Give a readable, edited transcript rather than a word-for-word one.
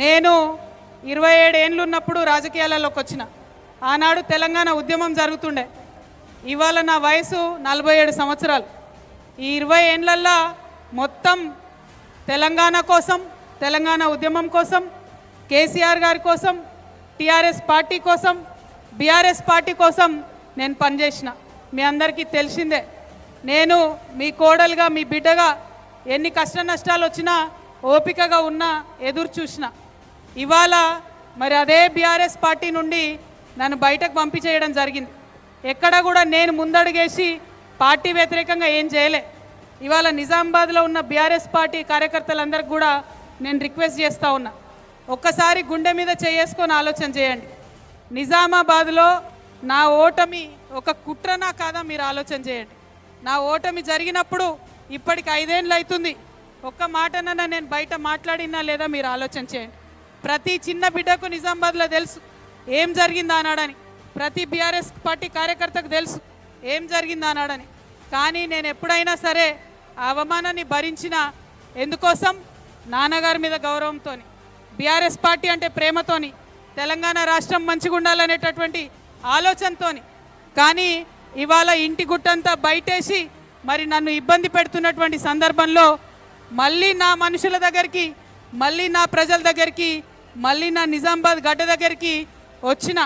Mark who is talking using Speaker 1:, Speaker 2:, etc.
Speaker 1: నేను 27 ఏళ్ళు ఉన్నప్పుడు రాజకీయాలలోకి వచ్చిన. ఆనాడు తెలంగాణ ఉద్యమం జరుగుతుండే. ఇవాళ నా వయసు 47 సంవత్సరాలు. ఈ 20 ఏళ్ళల్లో మొత్తం తెలంగాణ కోసం, తెలంగాణ ఉద్యమం కోసం, కేసీఆర్ గారి కోసం, టీఆర్ఎస్ పార్టీ కోసం, బీఆర్ఎస్ పార్టీ కోసం నేను పనిచేసిన. మీ అందరికీ తెలిసిందే. నేను మీ కోడలుగా, మీ బిడ్డగా ఎన్ని కష్ట నష్టాలు వచ్చినా ఓపికగా ఉన్నా, ఎదురు చూసిన. ఇవాళ మరి అదే బీఆర్ఎస్ పార్టీ నుండి నన్ను బయటకు పంపించేయడం జరిగింది. ఎక్కడ కూడా నేను ముందడుగేసి పార్టీ వ్యతిరేకంగా ఏం చేయలే. ఇవాళ నిజామాబాద్లో ఉన్న బీఆర్ఎస్ పార్టీ కార్యకర్తలందరికీ కూడా నేను రిక్వెస్ట్ చేస్తూ ఉన్నా, ఒక్కసారి గుండె మీద చేసుకొని ఆలోచన చేయండి. నిజామాబాద్లో నా ఓటమి ఒక కుట్రనా కాదా మీరు ఆలోచన చేయండి. నా ఓటమి జరిగినప్పుడు ఇప్పటికి 5 ఏళ్ళు అవుతుంది. ఒక్క మాటనన్నా నేను బయట మాట్లాడినా లేదా మీరు ఆలోచన చేయండి. ప్రతి చిన్న బిడ్డకు నిజామాబాద్లో తెలుసు ఏం జరిగింది ఆనాడని. ప్రతి బీఆర్ఎస్ పార్టీ కార్యకర్తకు తెలుసు ఏం జరిగింది ఆనాడని. కానీ నేను ఎప్పుడైనా సరే ఆ అవమానాన్ని భరించిన. ఎందుకోసం? నాన్నగారి మీద గౌరవంతో, బీఆర్ఎస్ పార్టీ అంటే ప్రేమతోని, తెలంగాణ రాష్ట్రం మంచిగా ఉండాలనేటటువంటి ఆలోచనతో. కానీ ఇవాళ ఇంటి గుట్టంతా బయటేసి మరి నన్ను ఇబ్బంది పెడుతున్నటువంటి సందర్భంలో మళ్ళీ నా మనుషుల దగ్గరికి, మళ్ళీ నా ప్రజల దగ్గరికి, మళ్ళీ నా నిజామాబాద్ గడ్డ దగ్గరికి వచ్చిన.